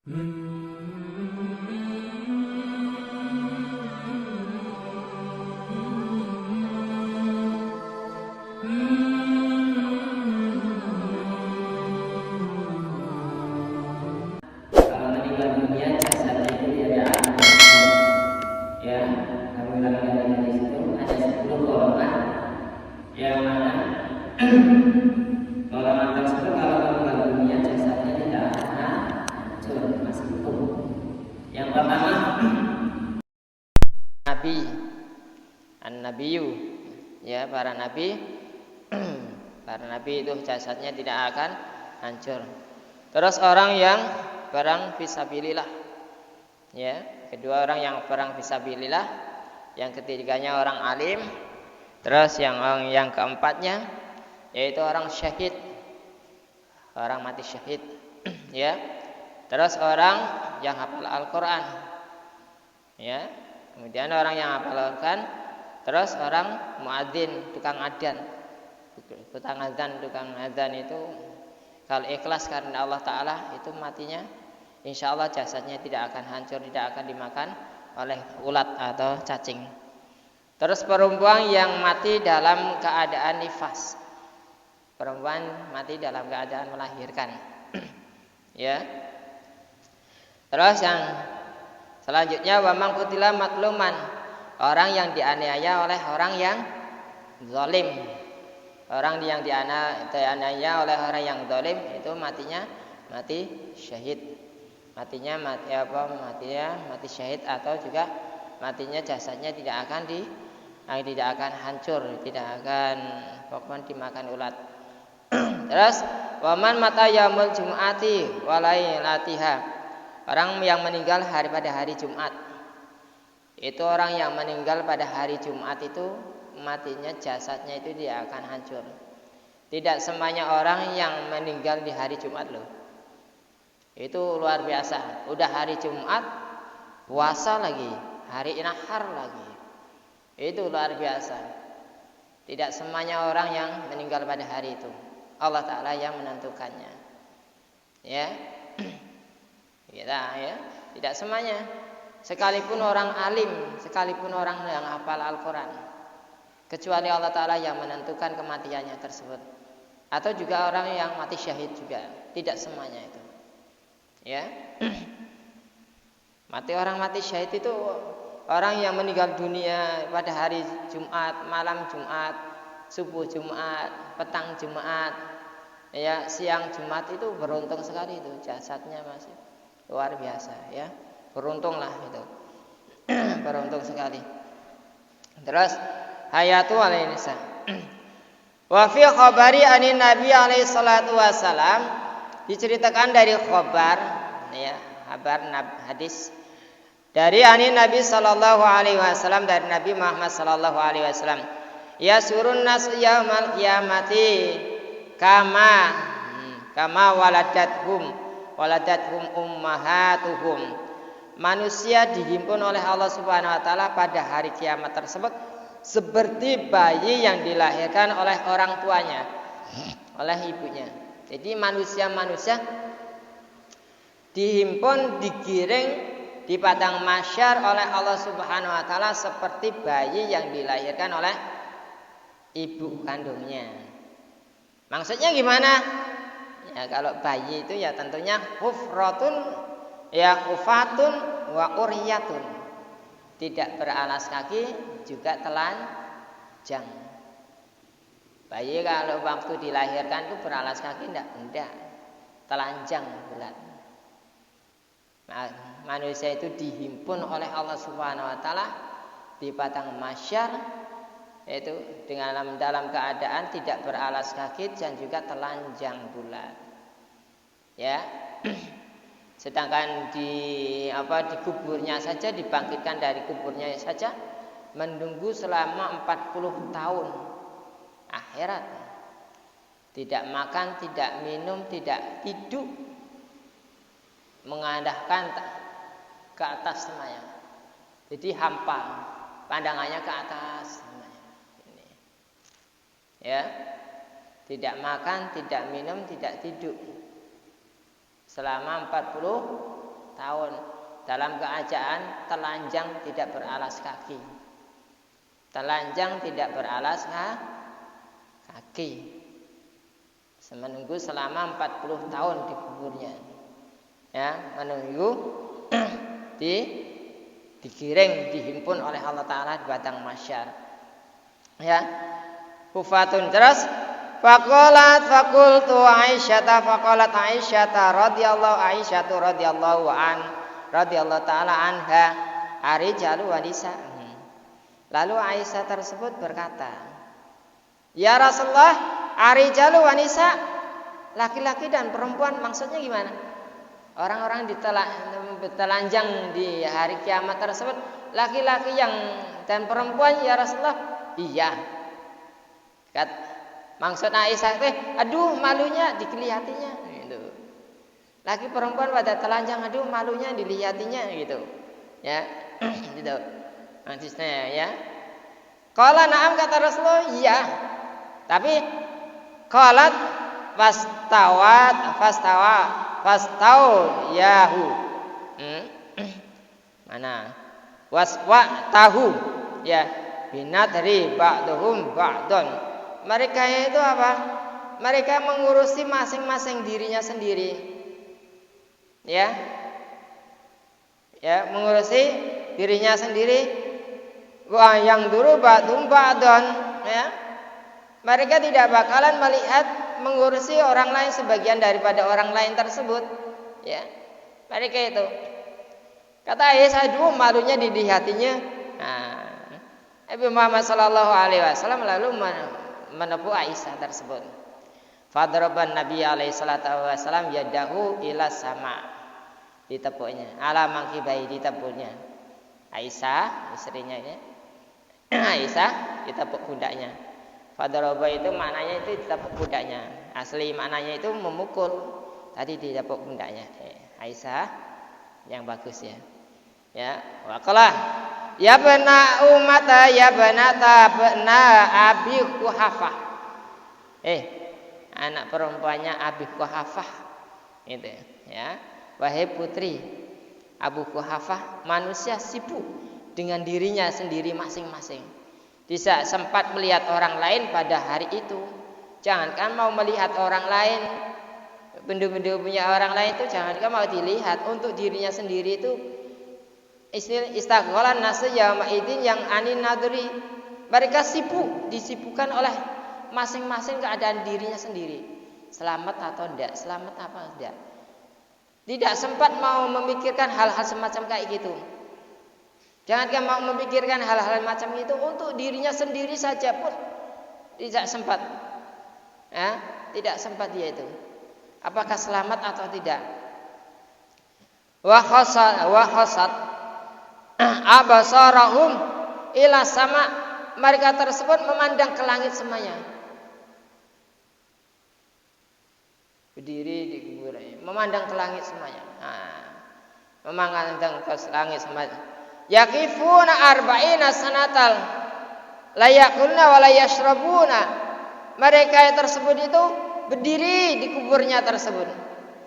Kalau meninggal dunia jasadnya itu tidak akan ya, kami ulangi dari situ ada 10 golongan yang mana golongan tersebut kalau meninggal dunia jasadnya tidak akan hancur, masih utuh. Yang pertama nabi, an-nabiyyu, ya, para nabi. Para nabi itu jasadnya tidak akan hancur. Terus orang yang perang fisabilillah, ya, kedua orang yang perang fisabilillah, yang ketiganya orang alim, terus yang keempatnya yaitu orang syahid, orang mati syahid, ya, terus orang yang hafal Al-Quran, ya, kemudian orang yang hafal Al-Quran, terus orang muadzin, tukang adzan itu kalau ikhlas karena Allah Ta'ala itu matinya insya Allah jasadnya tidak akan hancur, tidak akan dimakan oleh ulat atau cacing. Terus perempuan yang mati dalam keadaan nifas, perempuan mati dalam keadaan melahirkan, ya. Terus yang selanjutnya wa man qutila matluman, orang yang dianiaya oleh orang yang zalim. Orang yang dianiaya oleh orang yang zalim itu matinya mati syahid. Matinya mati syahid, atau juga matinya jasadnya tidak akan hancur, tidak akan pokoknya dimakan ulat. Terus waman mata yaumul jum'ati walailatiha, orang yang meninggal pada hari Jumat. Itu orang yang meninggal pada hari Jumat itu matinya jasadnya itu tidak akan hancur. Tidak semuanya orang yang meninggal di hari Jumat loh. Itu luar biasa. Udah hari Jumat, puasa lagi, hari nahar lagi. Itu luar biasa. Tidak semuanya orang yang meninggal pada hari itu. Allah Ta'ala yang menentukannya. Ya. Ya, tidak semuanya. Sekalipun orang alim, sekalipun orang yang hafal Al-Quran, kecuali Allah Ta'ala yang menentukan kematiannya tersebut. Atau juga orang yang mati syahid juga. Tidak semuanya itu, ya. Orang mati syahid itu orang yang meninggal dunia pada hari Jumat, malam Jumat, subuh Jumat, petang Jumat, ya, siang Jumat, itu beruntung sekali itu, jasadnya masih luar biasa, ya. Beruntunglah itu. Beruntung sekali. Terus hayatu alaihi nisa. Wa fi khabari anin Nabi alaihi salatu wasalam, diceritakan dari khabar, ya, hadis dari anin Nabi sallallahu alaihi wasallam, dari Nabi Muhammad sallallahu alaihi wasallam, ya surun nas yaumal qiyamati kama waladathum ummahatuhum. Manusia dihimpun oleh Allah Subhanahu wa taala pada hari kiamat tersebut seperti bayi yang dilahirkan oleh orang tuanya, oleh ibunya. Jadi manusia dihimpun, digiring di padang mahsyar oleh Allah Subhanahu wa taala seperti bayi yang dilahirkan oleh ibu kandungnya. Maksudnya gimana? Ya, kalau bayi itu ya tentunya hufratun, ya, hufatun wa uriyatun, tidak beralas kaki, juga telanjang. Bayi kalau waktu dilahirkan itu beralas kaki enggak, telanjang bulat. Manusia itu dihimpun oleh Allah Subhanahu wa taala di padang mahsyar, yaitu dalam keadaan tidak beralas kaki dan juga telanjang bulat, ya. Sedangkan di kuburnya saja, dibangkitkan dari kuburnya saja menunggu selama 40 tahun akhirat. Tidak makan, tidak minum, tidak tidur, mengadahkan ke atas semuanya. Jadi hampa, pandangannya ke atas semuanya. Ini. Ya. Tidak makan, tidak minum, tidak tidur selama 40 tahun dalam keadaan telanjang tidak beralas kaki. Telanjang tidak beralas kaki. Menunggu selama 40 tahun di kuburnya. Ya, menunggu digiring, dihimpun oleh Allah Ta'ala di padang mahsyar. Ya, hufatun. Terus faqalat faqultu Aisyata faqalat Aisyata radhiyallahu ta'ala anha arijalu wa nisa. Lalu Aisyah tersebut berkata, "Ya Rasulullah, arijalu wa nisa, laki-laki dan perempuan maksudnya gimana? Orang-orang telanjang di hari kiamat tersebut laki-laki dan perempuan ya Rasulullah?" Iya. Maksud Aisyah teh, aduh malunya dikelihatinya gitu. Laki perempuan pada telanjang, aduh malunya dilihatinya gitu. Ya. Gitu. Maksudnya ya. Qala na'am, kata Rasulullah, iya. Tapi qalat fastau yahu. Mana? Waswa tahu ya binadri ba'duhum ba'dun. Mereka itu apa? Mereka mengurusi masing-masing dirinya sendiri. Ya. Ya, mengurusi dirinya sendiri. Wa yang dulu ba'dhum ba'dun, ya. Mereka tidak bakalan melihat mengurusi orang lain sebagian daripada orang lain tersebut, ya. Mereka itu. Kata Aisyah, aduh malunya dilihat-hatinya. Nabi Muhammad sallallahu alaihi wasallam lalu menepuk Aisyah tersebut. Fadraban Nabi alaihi salatu wasallam yadahu ila sama. Ditepuknya, ala mangkibai, ditepuknya. Aisyah, istrinya ya. Aisyah ditepuk pundaknya. Fadraba itu maknanya itu ditepuk pundaknya. Asli maknanya itu memukul. Tadi ditepuk pundaknya. Aisyah yang bagus ya. Ya, waqalah ya bana umata ya banata bana Abi Quhafah. Anak perempuannya Abi Quhafah itu ya. Wahai putri Abu Quhafah, manusia sibuk dengan dirinya sendiri masing-masing. Tidak sempat melihat orang lain pada hari itu. Jangankan mau melihat orang lain, benda-benda punya orang lain itu jangankan mau dilihat, untuk dirinya sendiri itu istagholan nasu yauma idzin yang anin nadri. Mereka disibukkan oleh masing-masing keadaan dirinya sendiri. Selamat atau tidak, selamat apa tidak. Tidak sempat mau memikirkan hal-hal semacam kayak gitu. Jangankan mau memikirkan hal-hal macam itu, untuk dirinya sendiri saja pun tidak sempat. Ya, tidak sempat dia itu. Apakah selamat atau tidak? Wa khasat abasarahum ila sama. Mereka tersebut memandang ke langit semuanya. Berdiri di kuburan, memandang ke langit semuanya. Memandang ke langit semuanya. Yaqifuna arba'ina sanatal la yakuluna wa la yashrabuna. Mereka tersebut itu berdiri di kuburnya tersebut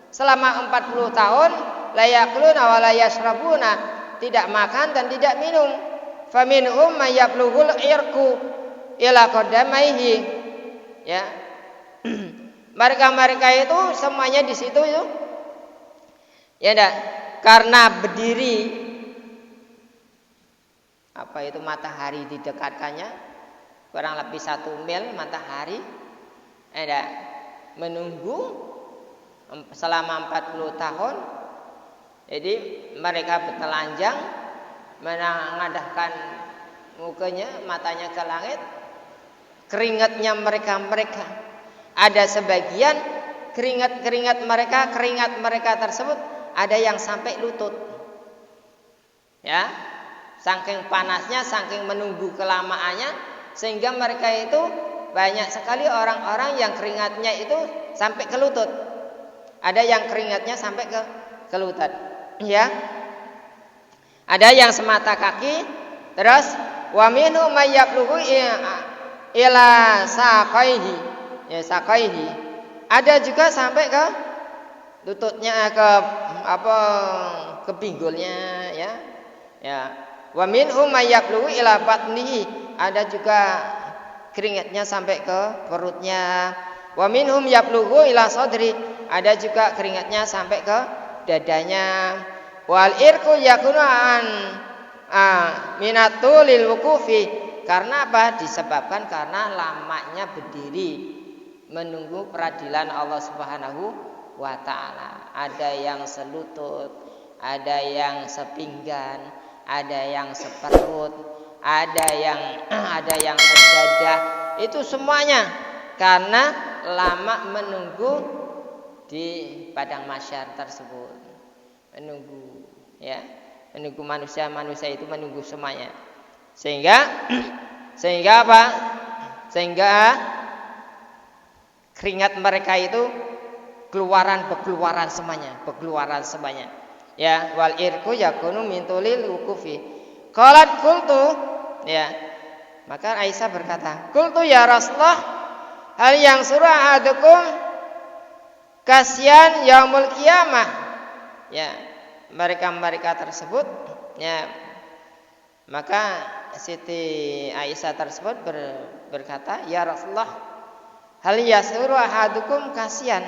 selama 40 tahun, la yakuluna wa la yashrabuna, tidak makan dan tidak minum. Faminhum may yablughul irqu ila qadamaihi. Ya. Mereka itu semuanya di situ itu. Ya enggak? Karena berdiri apa itu matahari didekatkannya kurang lebih 1 mil matahari. Enggak? Menunggu selama 40 tahun. Jadi mereka bertelanjang mengadahkan mukanya, matanya ke langit. Keringatnya mereka ada sebagian keringat mereka tersebut ada yang sampai lutut. Ya. Saking panasnya, saking menunggu kelamaannya, sehingga mereka itu banyak sekali orang-orang yang keringatnya itu sampai ke lutut. Ada yang keringatnya sampai ke lutut. Ya. Ada yang semata kaki, terus wa minhum may yablughu ila saqaihi. Ya, saqaihi. Ada juga sampai ke lututnya, ke ke pinggulnya ya. Ya. Wa minhum may yablughu ila batnihi. Ada juga keringatnya sampai ke perutnya. Wa minhum yablughu ila sadri. Ada juga keringatnya sampai ke dadanya. Wal irqu yakunu an minatu lil wukufi. Karena apa? Disebabkan karena lamanya berdiri menunggu peradilan Allah Subhanahu wa taala. Ada yang selutut, ada yang sepinggan, ada yang seperut, ada yang sedadah. Itu semuanya karena lama menunggu di padang mahsyar tersebut. Menunggu ya. Menunggu manusia itu menunggu semuanya. Sehingga apa? Sehingga keringat mereka itu bekeluaran semuanya. Ya, wal irku yakunu min tulil wukufi. Qalat qultu ya. Maka Aisyah berkata, "Qultu ya Rasulullah, hal yang surah ahadukum kasihan yaumul qiyamah." Ya, mereka tersebut ya. Maka Siti Aisyah tersebut berkata, "Ya Rasulullah, hal yasuru ahadukum kasihan."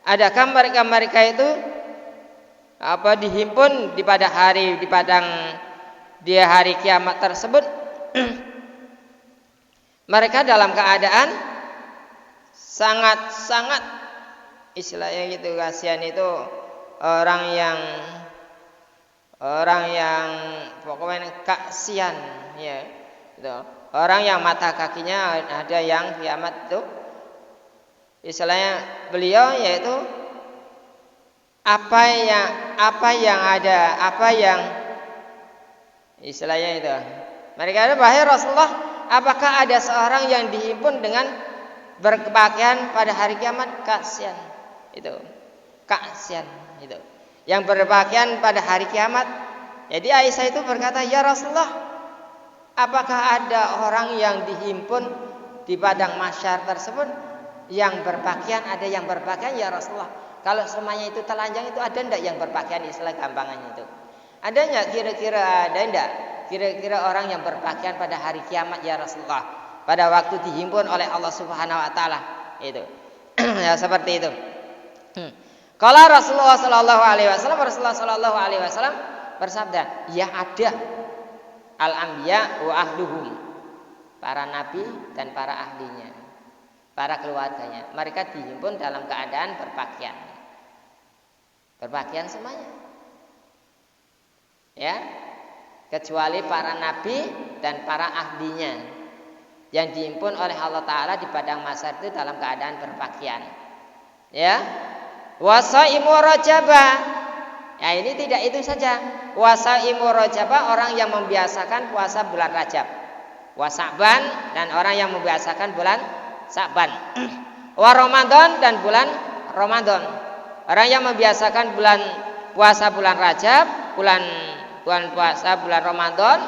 Adakah mereka itu dihimpun di hari kiamat tersebut? Mereka dalam keadaan sangat istilahnya gitu, kasihan itu orang yang pokoknya kasihan ya gitu. Orang yang mata kakinya ada yang kiamat itu istilahnya beliau yaitu apa yang istilahnya itu mereka ada bahaya Rasulullah, apakah ada seorang yang dihimpun dengan berpakaian pada hari kiamat? Kasihan itu yang berpakaian pada hari kiamat. Jadi Aisyah itu berkata, "Ya Rasulullah, apakah ada orang yang dihimpun di padang mahsyar tersebut yang berpakaian? Ada yang berpakaian ya Rasulullah. Kalau semuanya itu telanjang itu ada enggak yang berpakaian, istilah gampangannya itu? Ada enggak kira-kira orang yang berpakaian pada hari kiamat ya Rasulullah? Pada waktu dihimpun oleh Allah Subhanahu wa taala." Itu. Ya seperti itu. Kalau Rasulullah sallallahu alaihi wasallam bersabda, "Ya ada al-anbiya wa ahluhum." Para nabi dan para ahlinya, para keluarganya, mereka dihimpun dalam keadaan berpakaian semuanya. Ya. Kecuali para nabi dan para ahlinya yang dihimpun oleh Allah taala di padang mahsyar itu dalam keadaan berpakaian. Ya. Wasaimu rajabah. Ya, ini tidak itu saja. Wasaimu rajabah, orang yang membiasakan puasa bulan Rajab. Wasaban, dan orang yang membiasakan bulan Sa'ban. Wa Ramadan, dan bulan Ramadan. Orang yang membiasakan puasa bulan Rajab, bulan puasa bulan Ramadan,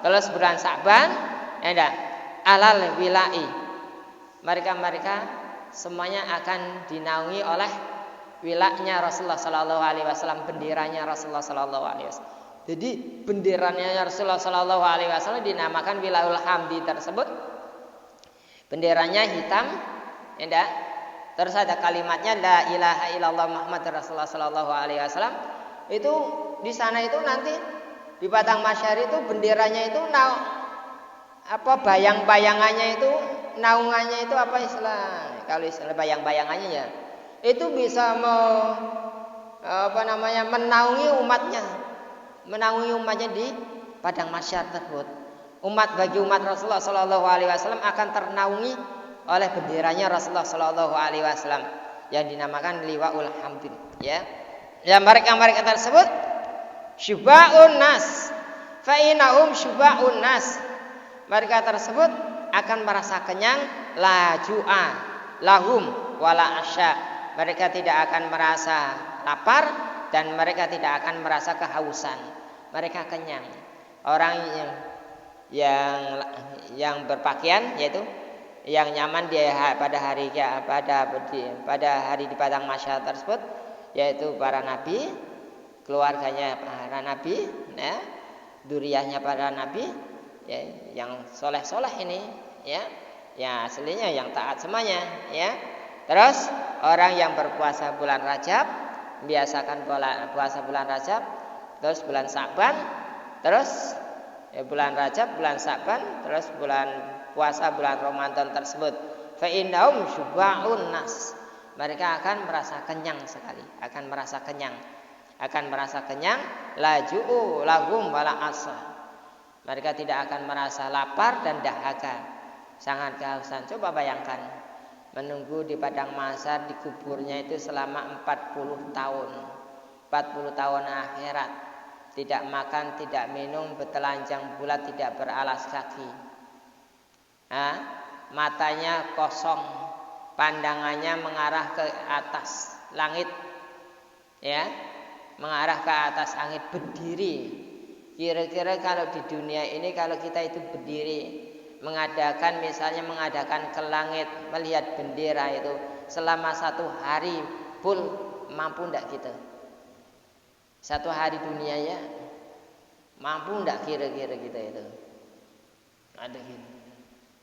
terus bulan Sa'ban, ya alal wila'i. Mereka semuanya akan dinaungi oleh wilaknya Rasulullah sallallahu alaihi wasallam, benderanya Rasulullah sallallahu alaihi wasallam. Jadi benderanya Rasulullah sallallahu alaihi wasallam dinamakan wilaul hamdi tersebut. Benderanya hitam, ya. Terus ada kalimatnya la ilaha illallah Muhammad Rasulullah sallallahu alaihi wasallam. Itu di sana itu nanti di padang mahsyar itu benderanya itu bayang-bayangannya itu, naungannya itu apa istilah? Kalau istilah bayang-bayangannya ya, itu bisa menaungi umatnya di padang mahsyar tersebut. Bagi umat Rasulullah sallallahu alaihi wasallam akan ternaungi oleh benderanya Rasulullah sallallahu alaihi wasallam yang dinamakan liwaul hamd, ya. Ya, mereka tersebut syuba'un nas fa innahum syuba'un nas. Mereka tersebut akan merasa kenyang, la ju'a lahum wala asya. Mereka tidak akan merasa lapar dan mereka tidak akan merasa kehausan. Mereka kenyang. Orang yang berpakaian, yaitu yang nyaman pada hari di padang mahsyar tersebut, yaitu para nabi, keluarganya para nabi, ya, duriyahnya para nabi, ya, yang soleh-soleh ini, ya, ya aslinya yang taat semuanya, ya. Terus orang yang berpuasa bulan Rajab, biasakan puasa bulan Rajab, terus bulan Sa'ban, terus bulan Rajab, bulan Sa'ban, terus bulan puasa bulan Ramadan tersebut. Fa innahum syuba'un nas. Mereka akan merasa kenyang sekali, akan merasa kenyang. Laju'u lahum wala asa. Mereka tidak akan merasa lapar dan dahaga. Sangat kehausan. Coba bayangkan, menunggu di padang mahsyar di kuburnya itu selama 40 tahun. 40 tahun akhirat. Tidak makan, tidak minum, bertelanjang bulat, tidak beralas kaki. Matanya kosong, pandangannya mengarah ke atas langit, ya, mengarah ke atas langit, berdiri. Kira-kira kalau di dunia ini, kalau kita itu berdiri, misalnya mengadakan ke langit, melihat bendera itu selama 1 hari full, mampu enggak kita? 1 hari dunia, ya, mampu enggak kira-kira kita itu? Ada gitu.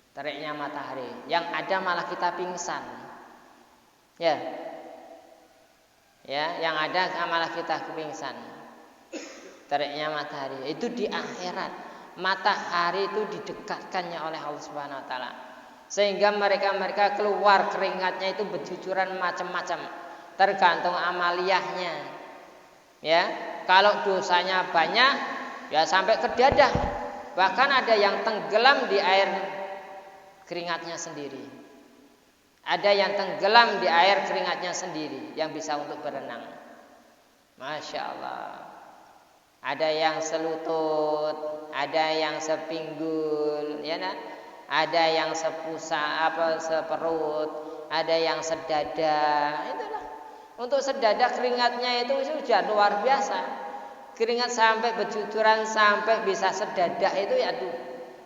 Teriknya matahari, yang ada malah kita pingsan, ya, yang ada malah kita pingsan. Teriknya matahari itu di akhirat. Matahari itu didekatkannya oleh Allah Subhanahu Wa Taala, sehingga mereka keluar keringatnya itu bercucuran macam-macam, tergantung amaliyahnya, ya. Kalau dosanya banyak, ya sampai ke dada, bahkan ada yang tenggelam di air keringatnya sendiri. Ada yang tenggelam di air keringatnya sendiri, yang bisa untuk berenang. Masya Allah. Ada yang selutut, ada yang sepinggul, ya nah? Ada yang seperut, ada yang sedada. Itulah. Untuk sedada keringatnya itu sudah luar biasa. Keringat sampai bercucuran sampai bisa sedada itu, ya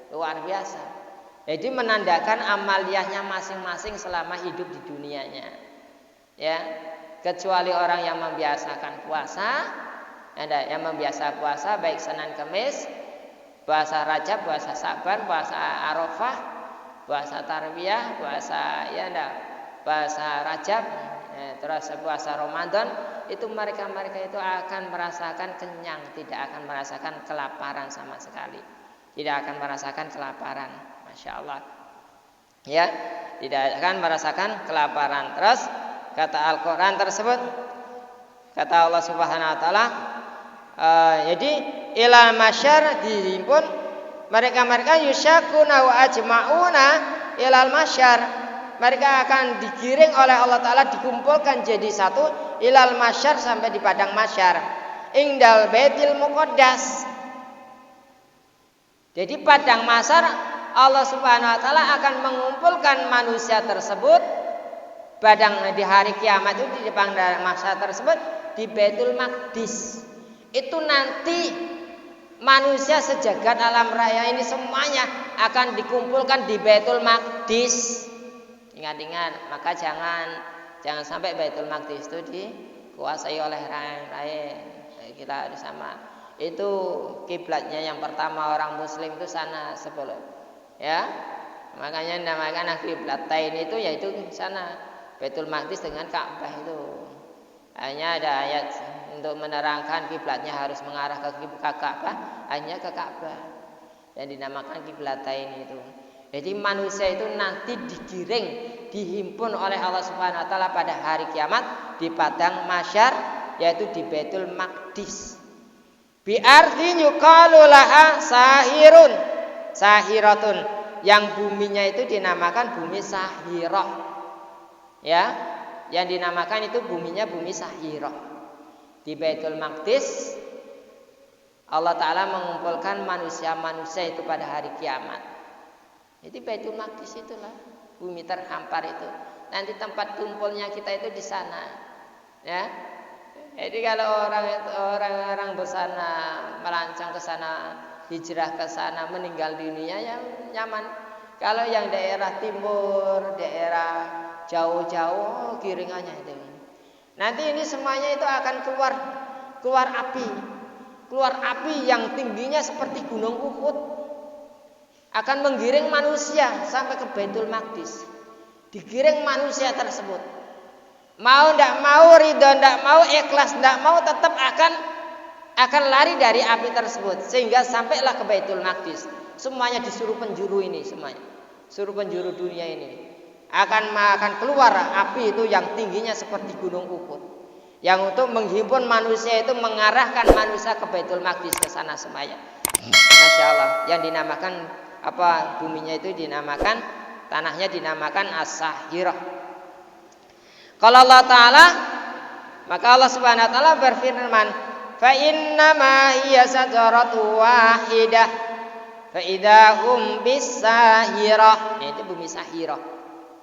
luar biasa. Jadi menandakan amaliyahnya masing-masing selama hidup di dunianya, ya. Kecuali orang yang membiasakan puasa, ada yang membiasa puasa baik Senin Kamis, puasa Rajab, puasa Sa'ban, puasa Arafah, puasa Tarwiyah, puasa puasa Rajab, terus puasa Ramadan, itu mereka itu akan merasakan kenyang, tidak akan merasakan kelaparan sama sekali. Tidak akan merasakan kelaparan. Masya Allah, ya, tidak akan merasakan kelaparan. Terus kata Al-Quran tersebut, kata Allah Subhanahu Wa Taala, jadi ilal masyar, dihimpun mereka yusyakuna wa ajma'una ilal masyar. Mereka akan digiring oleh Allah Taala, dikumpulkan jadi satu ilal masyar, sampai di padang masyar, indal baitil muqaddas. Jadi padang masyar, Allah Subhanahu Wa Taala akan mengumpulkan manusia tersebut di hari kiamat itu, di depan masyar tersebut, di Baitul Maqdis. Itu nanti manusia sejagat alam raya ini semuanya akan dikumpulkan di Baitul Maqdis. Ingat-ingat, maka jangan sampai Baitul Maqdis itu dikuasai oleh orang lain. Kita harus sama. Itu kiblatnya yang pertama orang Muslim itu sana sebelum, ya. Makanya namakan kiblatain itu, yaitu sana Baitul Maqdis dengan Ka'bah itu. Hanya ada ayat untuk menerangkan kiblatnya harus mengarah ke Ka'bah, hanya ke Ka'bah, yang dinamakan kiblatain itu. Jadi manusia itu nanti digiring, dihimpun oleh Allah Subhanahu Wa Taala pada hari kiamat di padang masyar, yaitu di Baitul Maqdis. Bi ardhin yuqalu laha sahiratun, yang buminya itu dinamakan bumi Sahirah, ya, yang dinamakan itu buminya bumi Sahirah. Di Baitul Maqdis Allah Ta'ala mengumpulkan manusia-manusia itu pada hari kiamat. Jadi Baitul Maqdis itulah bumi terhampar itu. Nanti tempat kumpulnya kita itu di sana, ya. Jadi kalau orang bersana melancong ke sana, hijrah ke sana, meninggal dunia, yang nyaman. Kalau yang daerah timur, daerah jauh-jauh, kiringannya itu. Nanti ini semuanya itu akan keluar keluar api yang tingginya seperti gunung Uhud, akan menggiring manusia sampai ke Baitul Maqdis. Digiring manusia tersebut, mau tidak mau, ridho tidak mau, ikhlas tidak mau, tetap akan lari dari api tersebut sehingga sampailah ke Baitul Maqdis. Semuanya disuruh penjuru ini, semuanya suruh penjuru dunia ini akan keluar api itu yang tingginya seperti gunung Uhud, yang untuk menghimpun manusia itu, mengarahkan manusia ke Baitul Maqdis, ke sana semuanya. Masya Allah, yang dinamakan buminya itu dinamakan, tanahnya dinamakan As-Sahirah. Kalau Allah Ta'ala, maka Allah Subhanahu Wa Ta'ala berfirman, fa innama hiya sajaratu wahidah fa idahum bis-sahirah. Itu bumi Sahirah.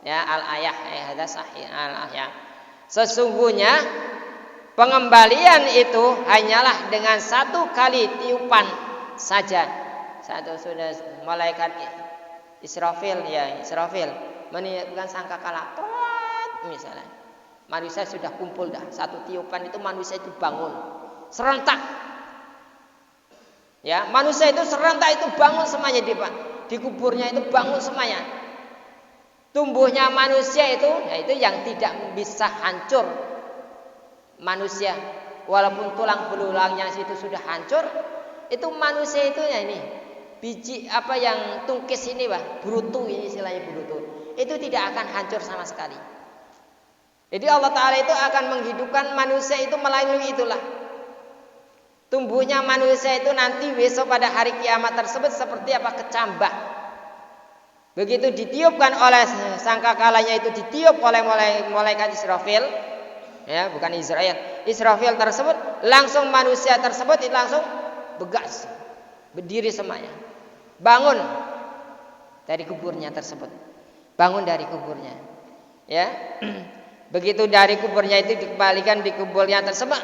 Ya, al-ayah ada sahih al-ayah. Sesungguhnya pengembalian itu hanyalah dengan satu kali tiupan saja. Satu sudah malaikat Israfil meniupkan sangkakala, misalnya manusia sudah kumpul dah, satu tiupan itu manusia itu bangun serentak. Ya, manusia itu serentak itu bangun semuanya di kuburnya itu bangun semuanya. Tumbuhnya manusia itu, yaitu yang tidak bisa hancur manusia, walaupun tulang belulangnya itu sudah hancur, itu manusia itu ya ini biji yang tungkis ini brutu, ini istilahnya brutu, itu tidak akan hancur sama sekali. Jadi Allah Ta'ala itu akan menghidupkan manusia itu melalui itulah. Tumbuhnya manusia itu nanti besok pada hari kiamat tersebut seperti kecambah. Begitu ditiupkan oleh sangkakalanya itu, ditiup oleh malaikat Israfil, ya bukan Israfil tersebut, langsung manusia tersebut itu langsung begas, berdiri semuanya, bangun dari kuburnya tersebut, bangun dari kuburnya, ya. Begitu dari kuburnya itu dikembalikan di kuburnya tersebut,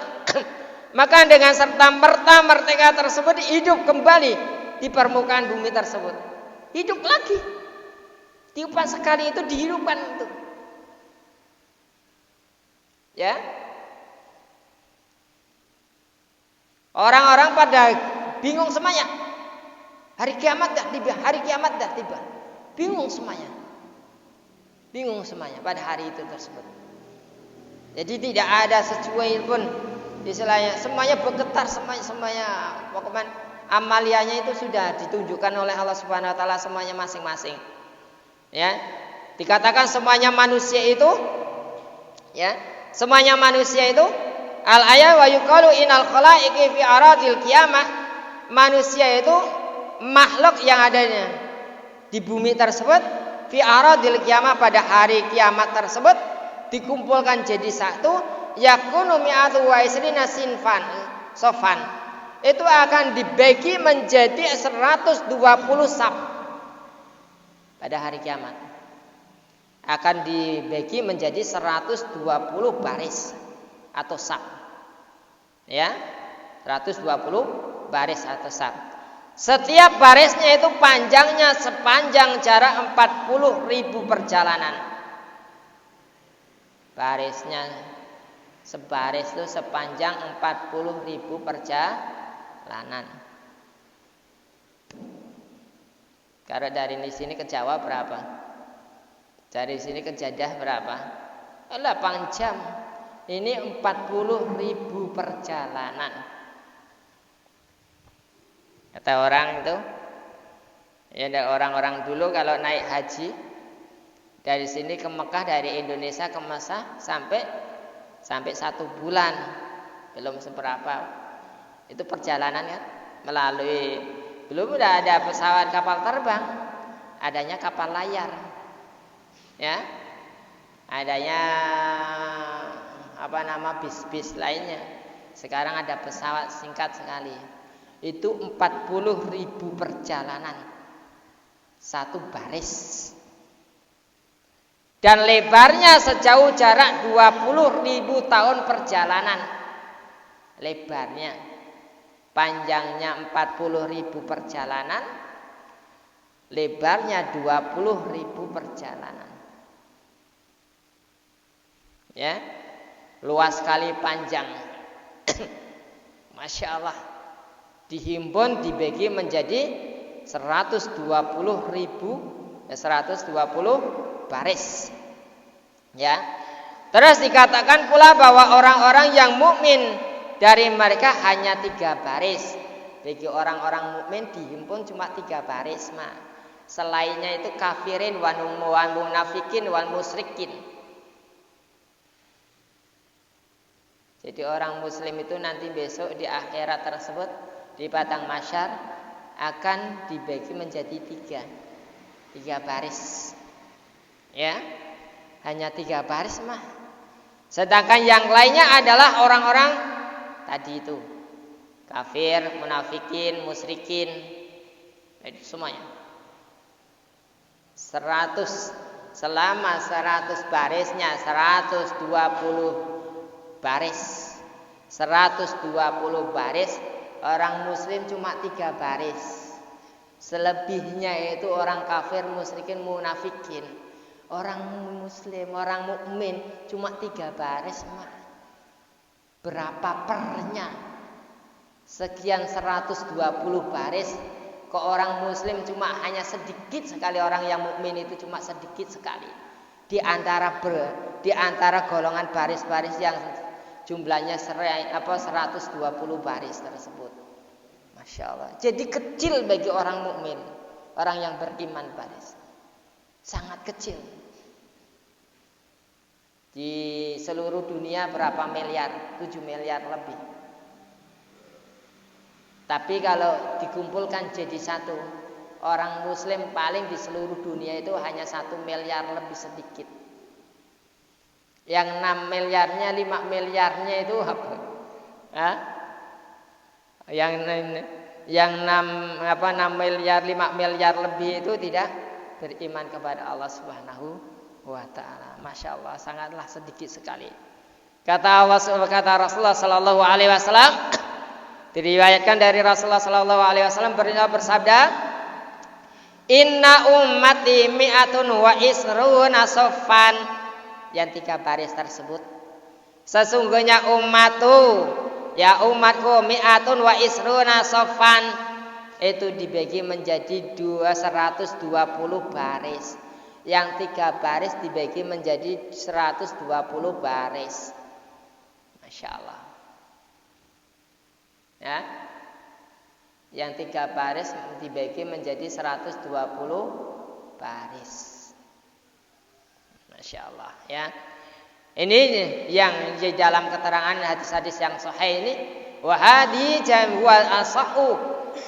maka dengan serta merta tersebut hidup kembali di permukaan bumi tersebut, hidup lagi. Tiupan sekali itu dihidupkan itu. Ya. Orang-orang pada bingung semuanya. Hari kiamat dah tiba. Bingung semuanya pada hari itu tersebut. Jadi tidak ada secuil pun istilahnya, semuanya bergetar, semuanya pokoknya amaliannya itu sudah ditunjukkan oleh Allah Subhanahu Wa Taala semuanya masing-masing. Ya, dikatakan semuanya manusia itu, ya, semuanya manusia itu al-ayah wa yuqalu inal khalaiqi fi aradil qiyamah. Manusia itu makhluk yang adanya di bumi tersebut fi aradil qiyamah, pada hari kiamat tersebut dikumpulkan jadi satu, yakunu mi'atu wa isrina sinfan sofan. Itu akan dibagi menjadi 120 saf. Pada hari kiamat akan dibagi menjadi 120 baris atau saf. Ya, 120 baris atau saf. Setiap barisnya itu panjangnya sepanjang jarak 40.000 perjalanan. Barisnya sebaris itu sepanjang 40.000 perjalanan. Kalau dari sini ke Jawa berapa? Dari sini ke Jeddah berapa? 8 jam. Ini 40.000 perjalanan. Kata orang itu, ya ada orang-orang dulu kalau naik haji dari sini ke Mekah, dari Indonesia ke Mekah sampai 1 bulan, belum seberapa. Itu perjalanan kan, melalui, belum udah ada pesawat kapal terbang, adanya kapal layar, ya, adanya bis-bis lainnya. Sekarang ada pesawat singkat sekali. Itu 40.000 perjalanan, 1 baris. Dan lebarnya sejauh jarak 20.000 tahun perjalanan. Lebarnya. Panjangnya 40.000 perjalanan, lebarnya 20.000 perjalanan. Ya, luas sekali panjang. Masya Allah. Dihimpun dibagi menjadi 120 baris. Ya. Terus dikatakan pula bahwa orang-orang yang mukmin dari mereka hanya 3 baris. Bagi orang-orang mukmin dihimpun cuma 3 baris, selainnya itu kafirin wal munafikin wal musyrikin. Jadi orang muslim itu nanti besok di akhirat tersebut di padang mahsyar akan dibagi menjadi 3 baris. Ya. Hanya 3 baris Sedangkan yang lainnya adalah orang-orang tadi itu. Kafir, munafikin, musyrikin. Itu semuanya. 100 selama 100 barisnya 120 baris. 120 baris, orang muslim cuma 3 baris. Selebihnya itu orang kafir, musyrikin, munafikin. Orang muslim, orang mukmin cuma 3 baris, Berapa pernya? Sekian 120 baris. Ke orang muslim cuma hanya sedikit sekali, orang yang mukmin itu cuma sedikit sekali. Di antara golongan baris-baris yang jumlahnya 120 baris tersebut. Masya Allah. Jadi kecil bagi orang mukmin, orang yang beriman baris. Sangat kecil. Di seluruh dunia berapa miliar? 7 miliar lebih. Tapi kalau dikumpulkan jadi satu, orang muslim paling di seluruh dunia itu hanya 1 miliar lebih sedikit. Yang 6 miliarnya, 5 miliarnya itu apa? Yang 6 miliar, 5 miliar lebih itu tidak beriman kepada Allah Subhanahu wa taala. Masya Allah, sangatlah sedikit sekali. Kata Rasulullah sallallahu alaihi wasallam, diriwayatkan dari Rasulullah sallallahu alaihi wasallam bersabda, "Inna ummati mi'atun wa isruna saffan." Yang 3 baris tersebut, sesungguhnya umatku mi'atun wa isruna saffan, itu dibagi menjadi 120 baris. Yang 3 baris dibagi menjadi 120 baris. Masya Allah. Ya. Yang 3 baris dibagi menjadi 120 baris. Masya Allah. Ya. Ini yang di dalam keterangan hadis-hadis yang sahih ini. Wahadi jamwal asahu.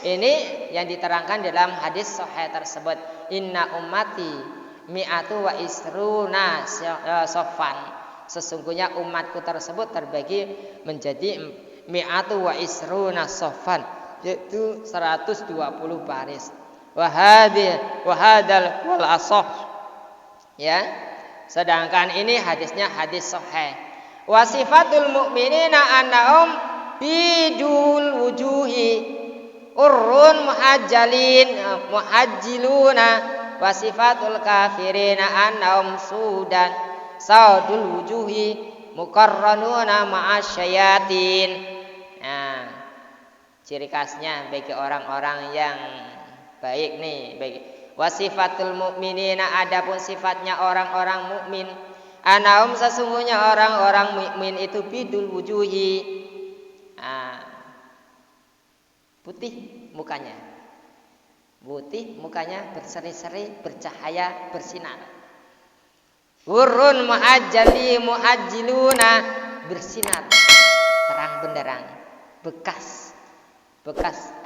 Ini yang diterangkan dalam hadis sahih tersebut. Inna ummati mi'atu wa isruna sofan. Sesungguhnya umatku tersebut terbagi menjadi mi'atu wa isruna sofan, yaitu 120 baris. Wahadal wal asah. Ya. Sedangkan ini hadisnya hadis sahih. Wa sifatul mu'minina annahum bidul wujuhi urrun muhajjiluna wa sifatul kafirina annahum sudan saudul wujuhi mukarranuna ma'asyayatin. Nah, ciri khasnya bagi orang-orang yang baik nih, bagi wasifatul mukminina, adapun sifatnya orang-orang mukmin, annahum sesungguhnya orang-orang mukmin itu bidul wujuhi, putih mukanya. Putih mukanya, berseri-seri, bercahaya, bersinar. Urun muhajjiluna, bersinar, terang benderang, bekas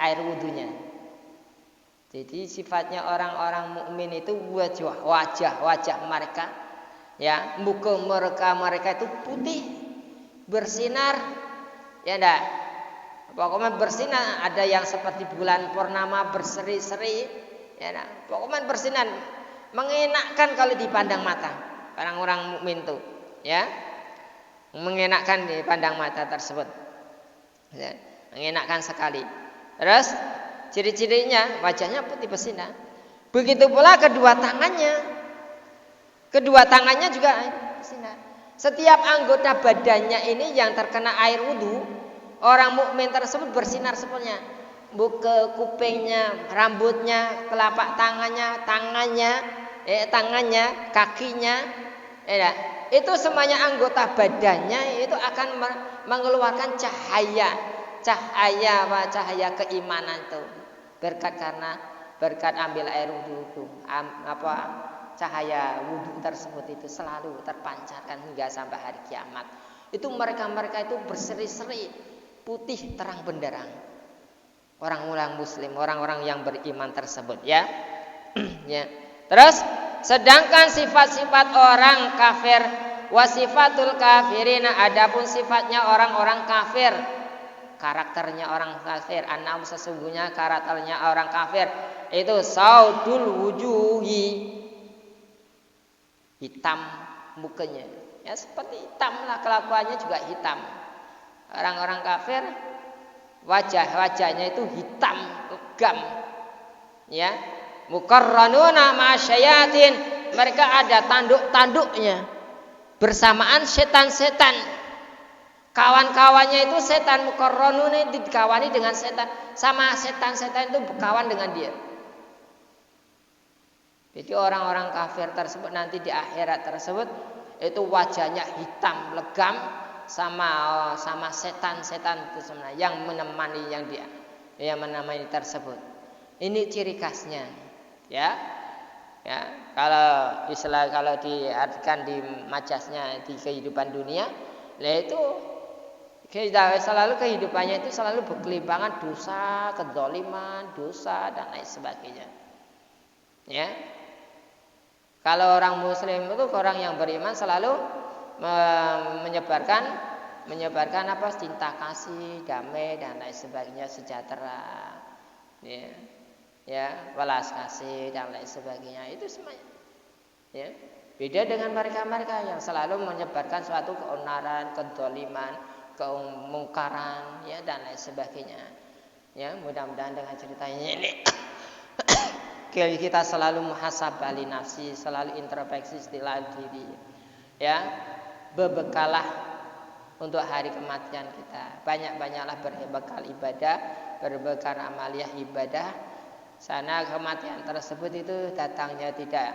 air wudunya. Jadi sifatnya orang-orang mukmin itu wajah mereka, ya, muka mereka itu putih, bersinar, ya enggak? Pokoknya bersinar, ada yang seperti bulan purnama berseri-seri, ya enggak? Pokoknya bersinar, mengenakkan kalau dipandang mata. Orang-orang mukmin itu, ya, mengenakkan dipandang mata tersebut, ya, mengenakkan sekali. Terus ciri-cirinya wajahnya putih bersinar. Begitu pula kedua tangannya juga bersinar. Setiap anggota badannya ini yang terkena air wudu, orang mukmin tersebut bersinar sepenuhnya. Buka kupingnya, rambutnya, telapak tangannya, kakinya, itu semuanya anggota badannya itu akan mengeluarkan cahaya keimanan itu. Berkat ambil air wudhu, cahaya wudhu tersebut itu selalu terpancarkan hingga sampai hari kiamat. Itu mereka itu berseri-seri putih terang benderang. Orang-orang muslim, orang-orang yang beriman tersebut ya. Ya. Terus sedangkan sifat-sifat orang kafir, wasifatul kafirina, adapun sifatnya orang-orang kafir, karakternya orang kafir, annahum sesungguhnya karakternya orang kafir itu saudul wujuhi, hitam mukanya. Ya seperti hitam lah, kelakuannya juga hitam. Orang-orang kafir wajahnya itu hitam legam, ya. Mukarranuna ma'asyayatin, mereka ada tanduk-tanduknya bersamaan setan-setan. Kawan-kawannya itu setan, mukarranuna dikawani dengan setan, sama setan-setan itu berkawan dengan dia. Jadi orang-orang kafir tersebut nanti di akhirat tersebut itu wajahnya hitam legam sama setan-setan itu sebenarnya yang menemani tersebut. Ini ciri khasnya, ya. Kalau diartikan di majasnya di kehidupan dunia, yaitu kehidupannya itu selalu berkelimpangan dosa, kezaliman, dosa dan lain sebagainya. Ya. Kalau orang muslim itu orang yang beriman selalu menyebarkan apa, cinta kasih, damai dan lain sebagainya, sejahtera, ya, welas kasih dan lain sebagainya, itu semuanya. Ya. Beda dengan mereka yang selalu menyebarkan suatu keonaran, kezaliman, kemungkaran, ya, dan lain sebagainya. Ya, mudah-mudahan dengan ceritanya ini kita selalu muhasabah li nafsi, selalu introspeksi istilah diri. Ya, berbekalah untuk hari kematian kita. Banyak-banyaklah berbekal ibadah, berbekal amaliyah ibadah. Sana kematian tersebut itu datangnya tidak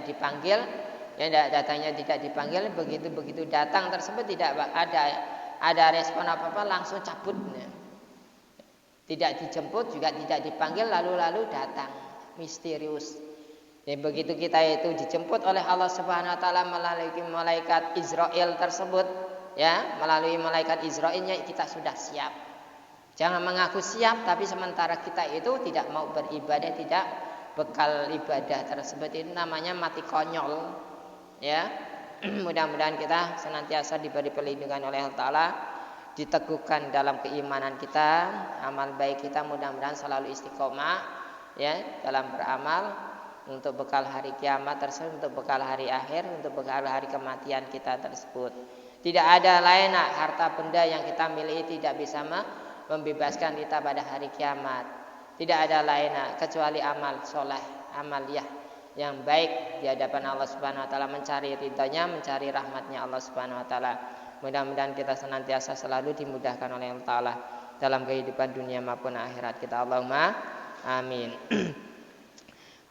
dipanggil. Ya, datangnya tidak dipanggil, begitu datang tersebut tidak ada respon apa-apa, langsung cabut. Tidak dijemput juga tidak dipanggil, lalu datang misterius. Dan begitu kita itu dijemput oleh Allah Subhanahu wa taala melalui malaikat Israil tersebut, ya, melalui malaikat Israilnya kita sudah siap. Jangan mengaku siap tapi sementara kita itu tidak mau beribadah, tidak bekal ibadah tersebut, itu namanya mati konyol. Ya. Mudah-mudahan kita senantiasa diberi perlindungan oleh Allah taala, diteguhkan dalam keimanan kita, amal baik kita mudah-mudahan selalu istiqomah, ya, dalam beramal untuk bekal hari kiamat tersebut, untuk bekal hari akhir, untuk bekal hari kematian kita tersebut. Tidak ada lain harta benda yang kita miliki tidak bisa membebaskan kita pada hari kiamat. Tidak ada lain kecuali amal soleh, amaliyah yang baik di hadapan Allah Subhanahu wa taala, mencari ridhonya, mencari rahmatnya Allah Subhanahu wa taala. Mudah-mudahan kita senantiasa selalu dimudahkan oleh Allah Ta'ala dalam kehidupan dunia maupun akhirat kita. Allahumma amin.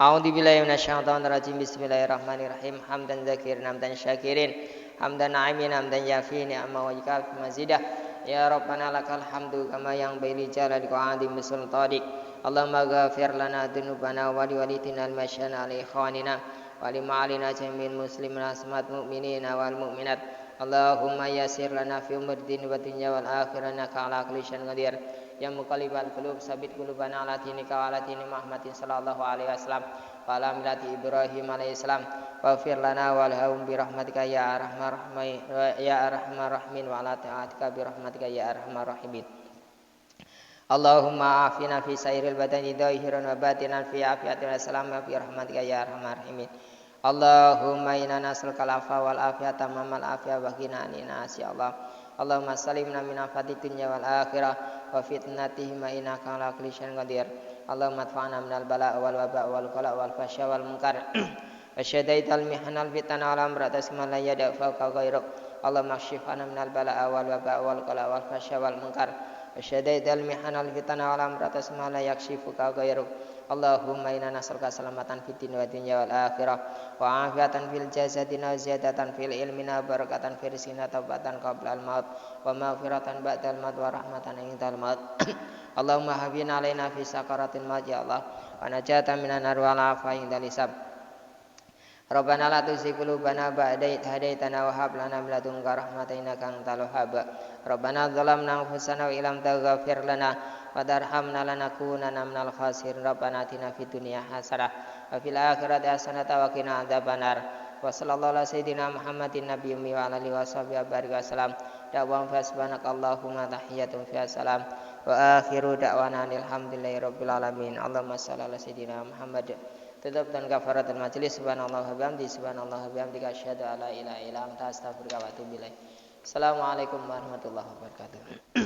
A'udzubillahi minasyaitonir rajim. Bismillahirrahmanirrahim. Hamdan dzakirin, hamdan syakirin, hamdan na'imin, hamdan yafi ni'ama wa yakal mazidah. Ya Rabbana lakal hamdu kama yang baili jalali qa'adim bisultadik. Allahumma ghafir lana dzunubana wa liwalitina al-masyana ali ikhwanina wa lima'alina jamil muslimina asmat mu'minina wal mu'minat. Allahumma yassir lana fi umur din wa dunya wal akhirah innaka ala kulli syai'in qadir. Ya muqallibal qulub sabit qulubana ala dinika wa ala dini Muhammadin sallallahu alaihi wasallam wa ala millati Ibrahim alaihi salam. Waghfir lana walhum bi rahmatika ya arhamar rahimin wa ala ta'atika bi rahmatika ya arhamar rahimin. Allahumma afina fi sairil badani dhahiran wa batinan fi afiyatin wa salamin bi rahmatika ya arhamar rahimin. Allahumma inna nas'aluka al-'afwa wal afiyata mamal afiyah wa qina aninnas ya Allah. Allahumma salimna min afati dunya wal akhirah wa fitnatihima innaka ala kulli syai'in qadir. Allahumma adfa'na minal bala'i wal waba'i wal qala' wal fahsya wal munkar wa syadaidal mihnal fitana ala amratas ma la yada'u fawqa ghairuk. Allahumma kshif anna minal bala'a wal waba'a wal qala'a wal fasya wal munkar wa syadaidal mihana wal fitana wal amrata asma la yakshifuka ghairuk. Allahumma inna nas'aluka salamatan fid din wa dunya wal akhirah wa afiatan fil jasadina wa ziyadatan fil ilmina barakatan fil rizqina taubatan qabla al maut wa maghfiratan ba'dal maut wa rahmatan indal maut. Allahumma hafina alaina fi sakaratil maut ya Allah wa najatan minan nar wa afa indal hisab. Rabbana la tuzigh qulubana ba'da idh hadaitana wa hab lana min ladunka rahmatan innaka antal wahhab. Rabbana zalamna anfusana wa illam taghfir lana wa tarhamna lanakunanna minal khasirin. Rabbana atina fid dunya hasanah wa fil akhirati hasanah wa qina adzabannar. Wa sallallahu ala sayyidina Muhammadin nabiyyi ummi wa ala alihi washabihi barik wasallam. Da'wan fa subhanakallahumma tahiyyatun fiha salam wa akhiru da'wana alhamdulillahi rabbil alamin. Allahumma shalli ala sayyidina Muhammad. Tutup dan kafaratul majlis. Subhanallah wa bihamdihi subhanallah wa bihamdika asyhadu an la ilaha illa anta astaghfiruka wa atubu ilaik. Assalamualaikum warahmatullahi wabarakatuh.